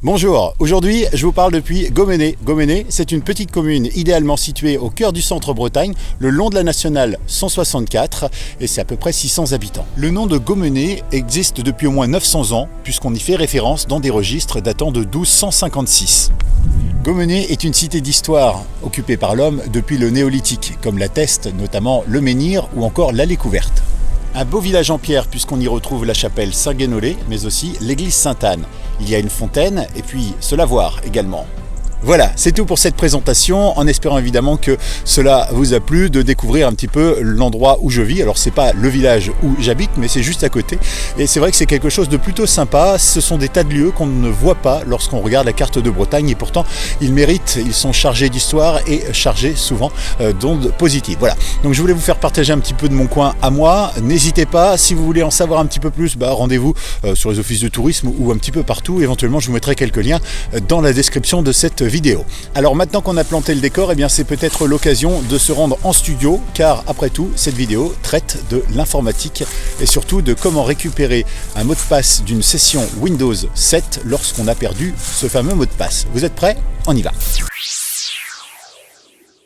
Bonjour, aujourd'hui je vous parle depuis Gomené. Gomené, c'est une petite commune idéalement située au cœur du centre-Bretagne, le long de la nationale 164, et c'est à peu près 600 habitants. Le nom de Gomené existe depuis au moins 900 ans, puisqu'on y fait référence dans des registres datant de 1256. Gomené est une cité d'histoire occupée par l'homme depuis le néolithique, comme l'atteste notamment le menhir ou encore l'allée couverte. Un beau village en pierre puisqu'on y retrouve la chapelle Saint-Guénolé, mais aussi l'église Sainte-Anne. Il y a une fontaine et puis ce lavoir également. Voilà, c'est tout pour cette présentation, en espérant évidemment que cela vous a plu, de découvrir un petit peu l'endroit où je vis. Alors c'est pas le village où j'habite, mais c'est juste à côté. Et c'est vrai que c'est quelque chose de plutôt sympa. Ce sont des tas de lieux qu'on ne voit pas lorsqu'on regarde la carte de Bretagne. Et pourtant, ils méritent, ils sont chargés d'histoire et chargés souvent d'ondes positives. Voilà, donc je voulais vous faire partager un petit peu de mon coin à moi. N'hésitez pas, si vous voulez en savoir un petit peu plus, rendez-vous sur les offices de tourisme ou un petit peu partout. Éventuellement, je vous mettrai quelques liens dans la description de cette vidéo. Alors maintenant qu'on a planté le décor, c'est peut-être l'occasion de se rendre en studio, car après tout, cette vidéo traite de l'informatique et surtout de comment récupérer un mot de passe d'une session Windows 7 lorsqu'on a perdu ce fameux mot de passe. Vous êtes prêts ? On y va.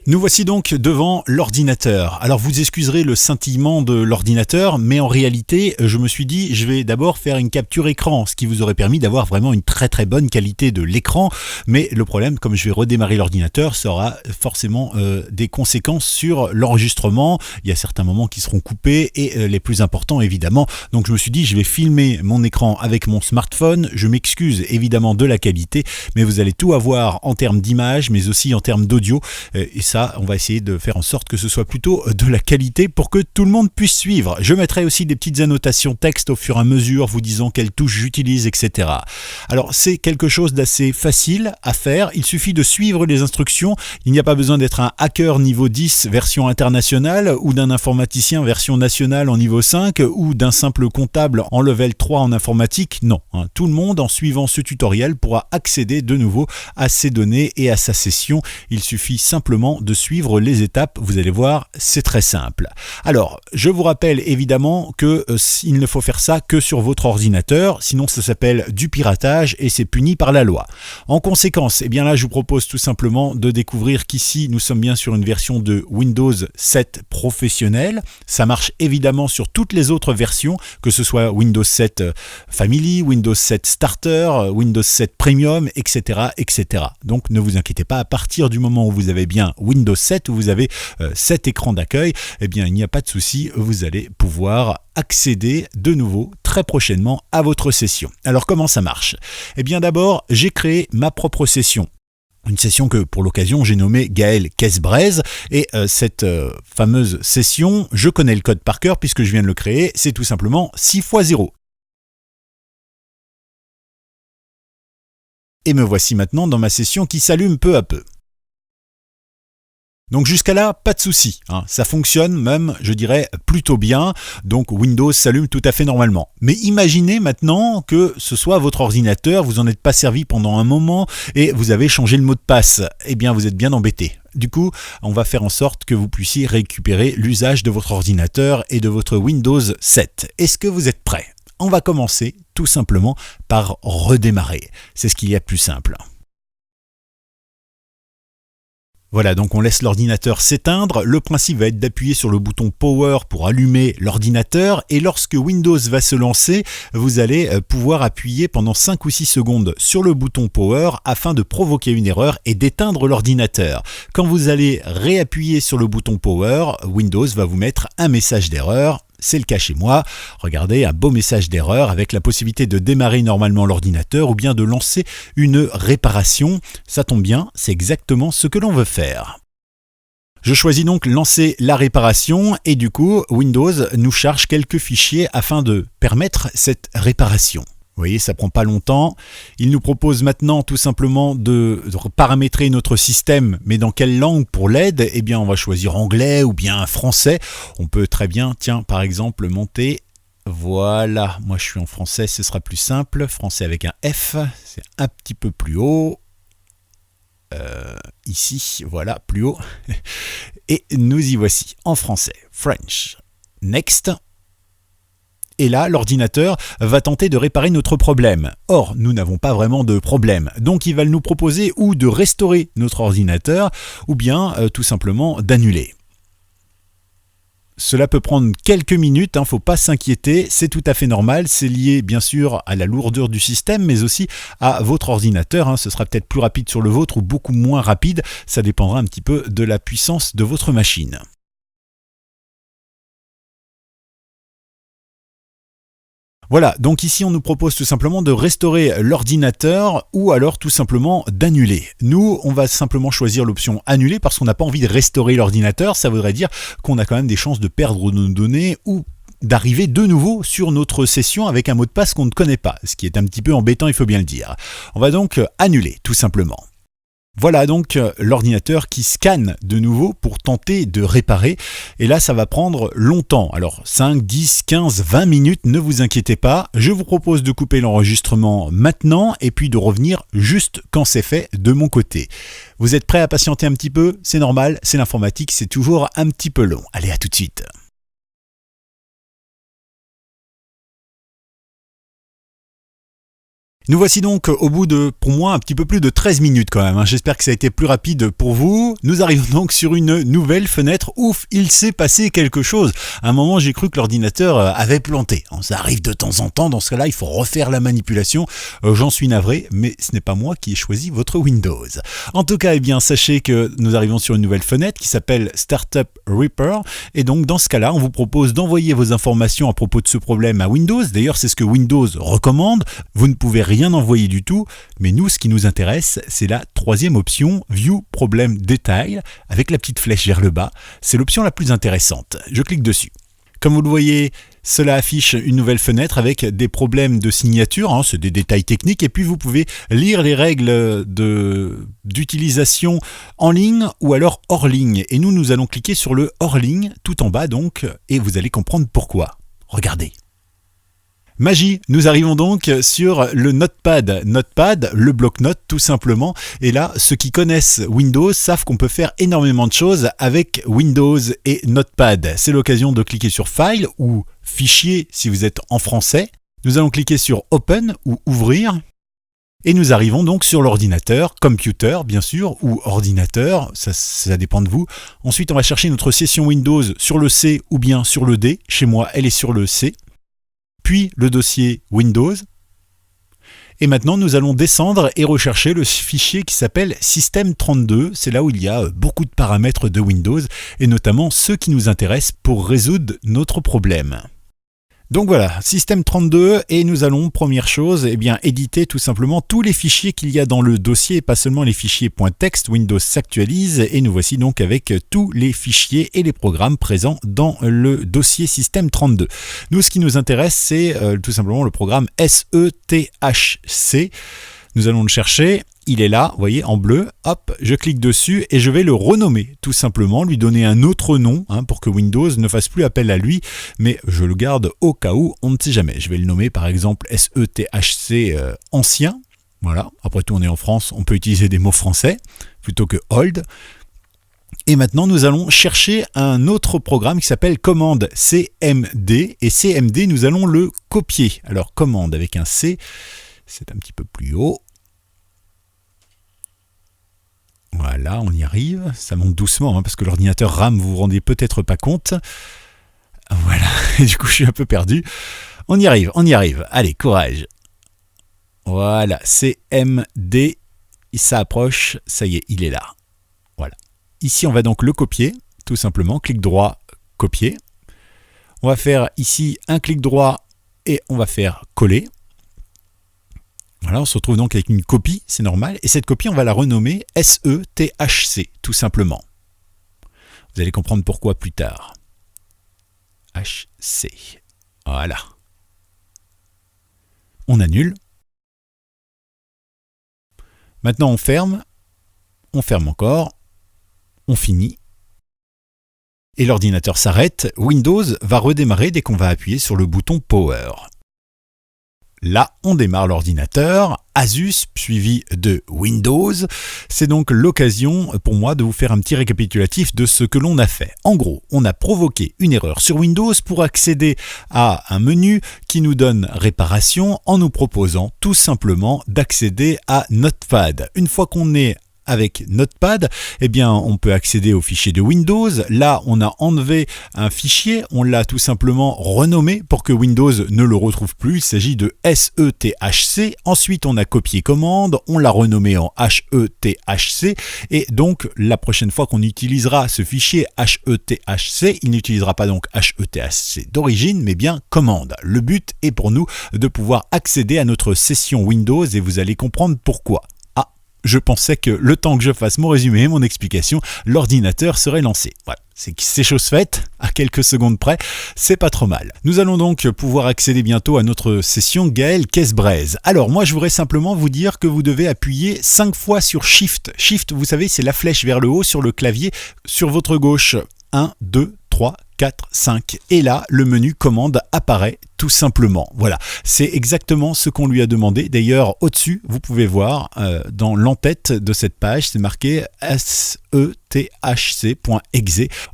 Nous voici donc devant l'ordinateur. Alors vous excuserez le scintillement de l'ordinateur, mais en réalité, je me suis dit, je vais d'abord faire une capture écran, ce qui vous aurait permis d'avoir vraiment une très très bonne qualité de l'écran. Mais le problème, comme je vais redémarrer l'ordinateur, ça aura forcément des conséquences sur l'enregistrement. Il y a certains moments qui seront coupés et les plus importants évidemment. Donc je me suis dit, je vais filmer mon écran avec mon smartphone. Je m'excuse évidemment de la qualité, mais vous allez tout avoir en termes d'image, mais aussi en termes d'audio. Et ça, on va essayer de faire en sorte que ce soit plutôt de la qualité pour que tout le monde puisse suivre. Je mettrai aussi des petites annotations texte au fur et à mesure, vous disant quelles touches j'utilise, etc. Alors, c'est quelque chose d'assez facile à faire. Il suffit de suivre les instructions. Il n'y a pas besoin d'être un hacker niveau 10 version internationale ou d'un informaticien version nationale en niveau 5 ou d'un simple comptable en level 3 en informatique. Non, tout le monde, en suivant ce tutoriel, pourra accéder de nouveau à ses données et à sa session. Il suffit simplement de suivre les étapes, vous allez voir, c'est très simple. Alors, je vous rappelle évidemment que il ne faut faire ça que sur votre ordinateur, sinon ça s'appelle du piratage et c'est puni par la loi. En conséquence, là je vous propose tout simplement de découvrir qu'ici nous sommes bien sur une version de Windows 7 professionnel. Ça marche évidemment sur toutes les autres versions, que ce soit Windows 7 Family, Windows 7 Starter, Windows 7 Premium, etc., etc. Donc ne vous inquiétez pas, à partir du moment où vous avez bien Windows 7, où vous avez cet écran d'accueil, il n'y a pas de souci, vous allez pouvoir accéder de nouveau très prochainement à votre session. Alors comment ça marche ? D'abord, j'ai créé ma propre session. Une session que, pour l'occasion, j'ai nommée Gaël Kesbrez. Et cette fameuse session, je connais le code par cœur puisque je viens de le créer, c'est tout simplement 6x0. Et me voici maintenant dans ma session qui s'allume peu à peu. Donc jusqu'à là, pas de souci, ça fonctionne même, je dirais, plutôt bien, donc Windows s'allume tout à fait normalement. Mais imaginez maintenant que ce soit votre ordinateur, vous n'en êtes pas servi pendant un moment et vous avez changé le mot de passe, vous êtes bien embêté. Du coup, on va faire en sorte que vous puissiez récupérer l'usage de votre ordinateur et de votre Windows 7. Est-ce que vous êtes prêts ? On va commencer tout simplement par redémarrer, c'est ce qu'il y a de plus simple. Voilà, donc on laisse l'ordinateur s'éteindre. Le principe va être d'appuyer sur le bouton Power pour allumer l'ordinateur et lorsque Windows va se lancer, vous allez pouvoir appuyer pendant 5 ou 6 secondes sur le bouton Power afin de provoquer une erreur et d'éteindre l'ordinateur. Quand vous allez réappuyer sur le bouton Power, Windows va vous mettre un message d'erreur. C'est le cas chez moi. Regardez, un beau message d'erreur avec la possibilité de démarrer normalement l'ordinateur ou bien de lancer une réparation. Ça tombe bien, c'est exactement ce que l'on veut faire. Je choisis donc lancer la réparation et du coup, Windows nous charge quelques fichiers afin de permettre cette réparation. Vous voyez, ça prend pas longtemps. Il nous propose maintenant tout simplement de paramétrer notre système, mais dans quelle langue pour l'aide ? On va choisir anglais ou bien français. On peut très bien, par exemple, monter. Voilà, moi je suis en français, ce sera plus simple. Français avec un F, c'est un petit peu plus haut. Ici, voilà, plus haut. Et nous y voici en français. French. Next. Et là, l'ordinateur va tenter de réparer notre problème. Or, nous n'avons pas vraiment de problème. Donc, il va nous proposer ou de restaurer notre ordinateur, ou bien tout simplement d'annuler. Cela peut prendre quelques minutes, faut pas s'inquiéter, c'est tout à fait normal, c'est lié bien sûr à la lourdeur du système, mais aussi à votre ordinateur, ce sera peut-être plus rapide sur le vôtre ou beaucoup moins rapide, ça dépendra un petit peu de la puissance de votre machine. Voilà, donc ici on nous propose tout simplement de restaurer l'ordinateur ou alors tout simplement d'annuler. Nous, on va simplement choisir l'option annuler parce qu'on n'a pas envie de restaurer l'ordinateur, ça voudrait dire qu'on a quand même des chances de perdre nos données ou d'arriver de nouveau sur notre session avec un mot de passe qu'on ne connaît pas, ce qui est un petit peu embêtant, il faut bien le dire. On va donc annuler tout simplement. Voilà donc l'ordinateur qui scanne de nouveau pour tenter de réparer. Et là, ça va prendre longtemps. Alors 5, 10, 15, 20 minutes, ne vous inquiétez pas. Je vous propose de couper l'enregistrement maintenant et puis de revenir juste quand c'est fait de mon côté. Vous êtes prêts à patienter un petit peu? C'est normal, c'est l'informatique, c'est toujours un petit peu long. Allez, à tout de suite. Nous voici donc au bout de, pour moi, un petit peu plus de 13 minutes quand même. J'espère que ça a été plus rapide pour vous. Nous arrivons donc sur une nouvelle fenêtre. Ouf, il s'est passé quelque chose. À un moment, j'ai cru que l'ordinateur avait planté. Ça arrive de temps en temps. Dans ce cas-là, il faut refaire la manipulation. J'en suis navré, mais ce n'est pas moi qui ai choisi votre Windows. En tout cas, sachez que nous arrivons sur une nouvelle fenêtre qui s'appelle Startup Repair. Et donc, dans ce cas-là, on vous propose d'envoyer vos informations à propos de ce problème à Windows. D'ailleurs, c'est ce que Windows recommande. Vous ne pouvez rien envoyer du tout, mais nous, ce qui nous intéresse, c'est la troisième option, View Problem Detail, avec la petite flèche vers le bas. C'est l'option la plus intéressante. Je clique dessus. Comme vous le voyez, cela affiche une nouvelle fenêtre avec des problèmes de signature, c'est des détails techniques, et puis vous pouvez lire les règles d'utilisation en ligne ou alors hors ligne. Et nous allons cliquer sur le hors ligne, tout en bas donc, et vous allez comprendre pourquoi. Regardez. Magie, nous arrivons donc sur le Notepad. Notepad, le bloc-notes tout simplement. Et là, ceux qui connaissent Windows savent qu'on peut faire énormément de choses avec Windows et Notepad. C'est l'occasion de cliquer sur File ou Fichier si vous êtes en français. Nous allons cliquer sur Open ou Ouvrir. Et nous arrivons donc sur l'ordinateur, Computer bien sûr, ou ordinateur, ça dépend de vous. Ensuite, on va chercher notre session Windows sur le C ou bien sur le D. Chez moi, elle est sur le C. Puis le dossier Windows. Et maintenant, nous allons descendre et rechercher le fichier qui s'appelle System32. C'est là où il y a beaucoup de paramètres de Windows et notamment ceux qui nous intéressent pour résoudre notre problème. Donc voilà, System32 et nous allons, première chose, éditer tout simplement tous les fichiers qu'il y a dans le dossier, pas seulement les fichiers .text. Windows s'actualise et nous voici donc avec tous les fichiers et les programmes présents dans le dossier System32. Nous, ce qui nous intéresse, c'est tout simplement le programme SETHC. Nous allons le chercher. Il est là, vous voyez, en bleu. Hop, je clique dessus et je vais le renommer, tout simplement, lui donner un autre nom pour que Windows ne fasse plus appel à lui, mais je le garde au cas où, on ne sait jamais. Je vais le nommer par exemple SETHC ancien. Voilà, après tout, on est en France, on peut utiliser des mots français plutôt que old. Et maintenant, nous allons chercher un autre programme qui s'appelle commande CMD. Et CMD, nous allons le copier. Alors, commande avec un C, c'est un petit peu plus haut. Voilà, on y arrive. Ça monte doucement parce que l'ordinateur RAM, vous vous rendez peut-être pas compte. Voilà, et du coup je suis un peu perdu. On y arrive. Allez, courage. Voilà, CMD, il s'approche, ça y est, il est là. Voilà. Ici, on va donc le copier, tout simplement. Clic droit, copier. On va faire ici un clic droit et on va faire coller. Voilà, on se retrouve donc avec une copie, c'est normal. Et cette copie, on va la renommer SETHC, tout simplement. Vous allez comprendre pourquoi plus tard. HC. Voilà. On annule. Maintenant, on ferme encore. On finit. Et l'ordinateur s'arrête. Windows va redémarrer dès qu'on va appuyer sur le bouton Power. Là, on démarre l'ordinateur, Asus suivi de Windows. C'est donc l'occasion pour moi de vous faire un petit récapitulatif de ce que l'on a fait. En gros, on a provoqué une erreur sur Windows pour accéder à un menu qui nous donne réparation en nous proposant tout simplement d'accéder à Notepad. Une fois qu'on est avec Notepad, eh bien, on peut accéder au fichier de Windows. Là, on a enlevé un fichier, on l'a tout simplement renommé pour que Windows ne le retrouve plus. Il s'agit de SETHC. Ensuite, on a copié commande, on l'a renommé en HETHC. Et donc, la prochaine fois qu'on utilisera ce fichier HETHC, il n'utilisera pas donc HETHC d'origine, mais bien commande. Le but est pour nous de pouvoir accéder à notre session Windows et vous allez comprendre pourquoi. Je pensais que le temps que je fasse mon résumé et mon explication, l'ordinateur serait lancé. Voilà, c'est chose faite, à quelques secondes près, c'est pas trop mal. Nous allons donc pouvoir accéder bientôt à notre session Gaël Kesbrez. Alors moi je voudrais simplement vous dire que vous devez appuyer 5 fois sur Shift. Shift, vous savez, c'est la flèche vers le haut sur le clavier, sur votre gauche. 1, 2, 3, 4, 5. Et là, le menu commande apparaît tout simplement. Voilà, c'est exactement ce qu'on lui a demandé. D'ailleurs, au-dessus, vous pouvez voir, dans l'entête de cette page, c'est marqué SETHC.exe.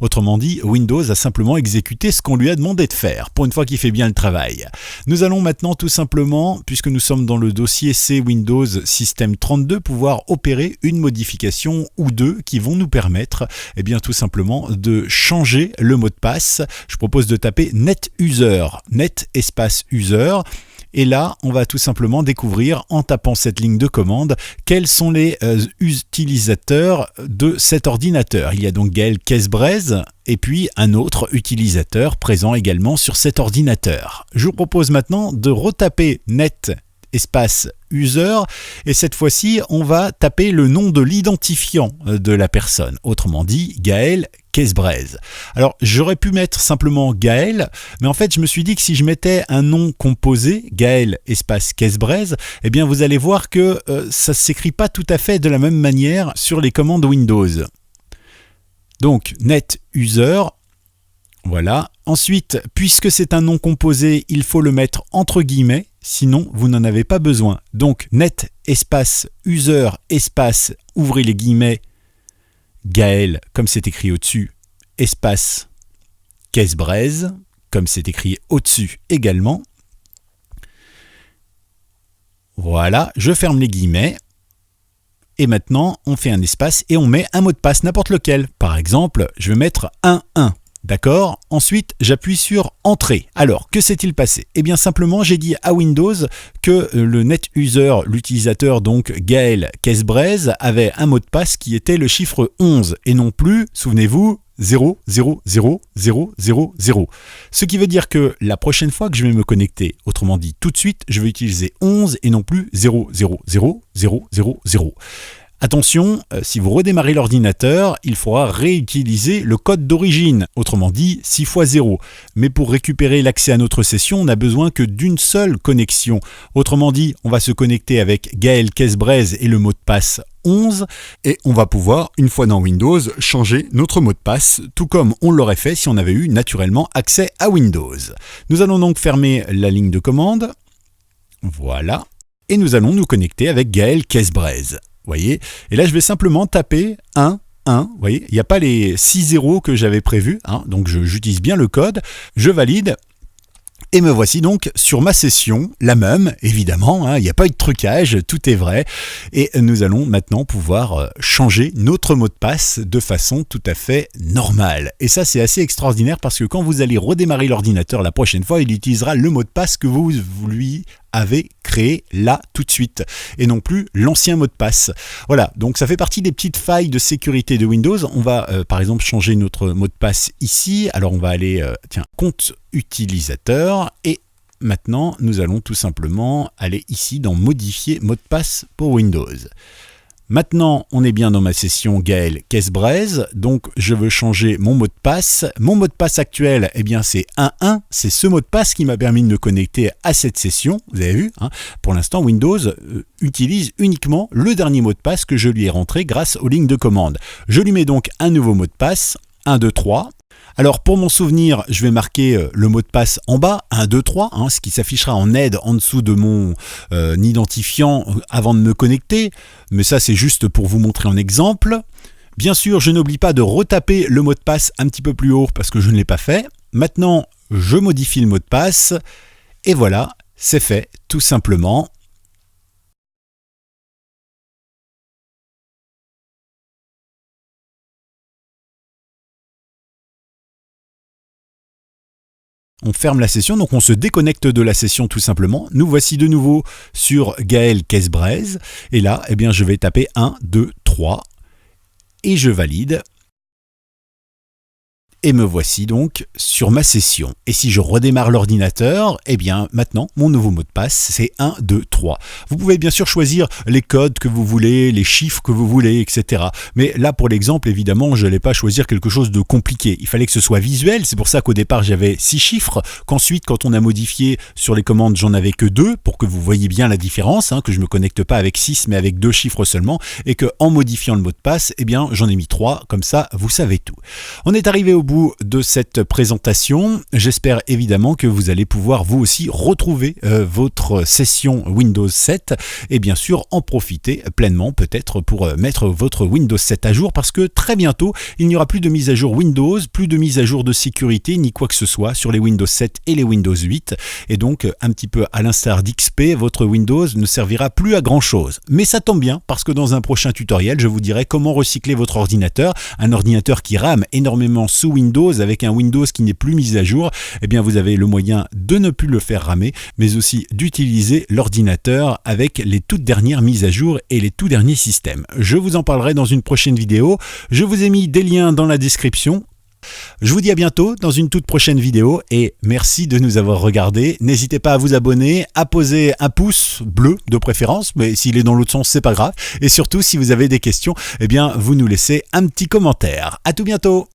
Autrement dit, Windows a simplement exécuté ce qu'on lui a demandé de faire, pour une fois qu'il fait bien le travail. Nous allons maintenant tout simplement, puisque nous sommes dans le dossier C Windows System 32, pouvoir opérer une modification ou deux qui vont nous permettre, eh bien, tout simplement de changer le mot de passe. Je propose de taper NetUser, net espace user, et là on va tout simplement découvrir en tapant cette ligne de commande quels sont les utilisateurs de cet ordinateur. Il y a donc Gaël Kesbrez et puis un autre utilisateur présent également sur cet ordinateur. Je vous propose maintenant de retaper net espace user et cette fois-ci on va taper le nom de l'identifiant de la personne, autrement dit Gaël Kesbrez. Alors j'aurais pu mettre simplement Gaël, mais en fait je me suis dit que si je mettais un nom composé, Gaël espace Kesbrez, eh bien vous allez voir que ça ne s'écrit pas tout à fait de la même manière sur les commandes Windows. Donc net user. Voilà. Ensuite, puisque c'est un nom composé, il faut le mettre entre guillemets, sinon vous n'en avez pas besoin. Donc net espace user espace, ouvrez les guillemets, Gaël, comme c'est écrit au-dessus, espace Kesbrez, comme c'est écrit au-dessus également. Voilà, je ferme les guillemets. Et maintenant, on fait un espace et on met un mot de passe, n'importe lequel. Par exemple, je vais mettre 11. D'accord ? Ensuite, j'appuie sur Entrée. Alors, que s'est-il passé ? Eh bien, simplement, j'ai dit à Windows que le NetUser, l'utilisateur donc Gaël Kesbrez, avait un mot de passe qui était le chiffre 11 et non plus, souvenez-vous, 0, 0, 0, 0, 0, 0. Ce qui veut dire que la prochaine fois que je vais me connecter, autrement dit tout de suite, je vais utiliser 11 et non plus 0, 0, 0, 0, 0, 0. Attention, si vous redémarrez l'ordinateur, il faudra réutiliser le code d'origine, autrement dit 6 x 0. Mais pour récupérer l'accès à notre session, on n'a besoin que d'une seule connexion. Autrement dit, on va se connecter avec Gaël Kesbrez et le mot de passe 11 et on va pouvoir, une fois dans Windows, changer notre mot de passe, tout comme on l'aurait fait si on avait eu naturellement accès à Windows. Nous allons donc fermer la ligne de commande. Voilà. Et nous allons nous connecter avec Gaël Kesbrez. Voyez, et là je vais simplement taper 1, 1, vous voyez, il n'y a pas les 6 zéros que j'avais prévus, hein, donc j'utilise bien le code, je valide, et me voici donc sur ma session, la même, évidemment, hein, il n'y a pas eu de trucage, tout est vrai, et nous allons maintenant pouvoir changer notre mot de passe de façon tout à fait normale. Et ça c'est assez extraordinaire parce que quand vous allez redémarrer l'ordinateur la prochaine fois, il utilisera le mot de passe que vous lui avez créé là tout de suite et non plus l'ancien mot de passe. Voilà, donc ça fait partie des petites failles de sécurité de Windows. On va par exemple changer notre mot de passe ici. Alors on va aller, compte utilisateur et maintenant nous allons tout simplement aller ici dans modifier mot de passe pour Windows. Maintenant, on est bien dans ma session Gaël Kesbrez, donc je veux changer mon mot de passe. Mon mot de passe actuel, eh bien c'est 11, c'est ce mot de passe qui m'a permis de me connecter à cette session, vous avez vu, hein. Pour l'instant Windows utilise uniquement le dernier mot de passe que je lui ai rentré grâce aux lignes de commande. Je lui mets donc un nouveau mot de passe, 1, 2, 3. Alors pour mon souvenir, je vais marquer le mot de passe en bas, 1, 2, 3, ce qui s'affichera en aide en dessous de mon identifiant avant de me connecter. Mais ça c'est juste pour vous montrer un exemple. Bien sûr, je n'oublie pas de retaper le mot de passe un petit peu plus haut parce que je ne l'ai pas fait. Maintenant, je modifie le mot de passe et voilà, c'est fait tout simplement. On ferme la session, donc on se déconnecte de la session tout simplement. Nous voici de nouveau sur Gaël Kesbrez. Et là, eh bien, je vais taper 1, 2, 3 et je valide. Et me voici donc sur ma session. Et si je redémarre l'ordinateur, eh bien maintenant, mon nouveau mot de passe, c'est 1, 2, 3. Vous pouvez bien sûr choisir les codes que vous voulez, les chiffres que vous voulez, etc. Mais là, pour l'exemple, évidemment, je n'allais pas choisir quelque chose de compliqué. Il fallait que ce soit visuel. C'est pour ça qu'au départ, j'avais 6 chiffres. Qu'ensuite, quand on a modifié sur les commandes, j'en avais que 2 pour que vous voyez bien la différence, que je ne me connecte pas avec 6, mais avec 2 chiffres seulement. Et qu'en modifiant le mot de passe, eh bien, j'en ai mis 3. Comme ça, vous savez tout. On est arrivé au bout de cette présentation. J'espère évidemment que vous allez pouvoir vous aussi retrouver votre session Windows 7 et bien sûr en profiter pleinement peut-être pour mettre votre Windows 7 à jour parce que très bientôt il n'y aura plus de mise à jour Windows, plus de mise à jour de sécurité ni quoi que ce soit sur les Windows 7 et les Windows 8 et donc un petit peu à l'instar d'XP, votre Windows ne servira plus à grand chose. Mais ça tombe bien parce que dans un prochain tutoriel je vous dirai comment recycler votre ordinateur, un ordinateur qui rame énormément sous Windows avec un Windows qui n'est plus mis à jour, eh bien vous avez le moyen de ne plus le faire ramer, mais aussi d'utiliser l'ordinateur avec les toutes dernières mises à jour et les tout derniers systèmes. Je vous en parlerai dans une prochaine vidéo. Je vous ai mis des liens dans la description. Je vous dis à bientôt dans une toute prochaine vidéo et merci de nous avoir regardés. N'hésitez pas à vous abonner, à poser un pouce bleu de préférence, mais s'il est dans l'autre sens, c'est pas grave. Et surtout, si vous avez des questions, eh bien, vous nous laissez un petit commentaire. À tout bientôt!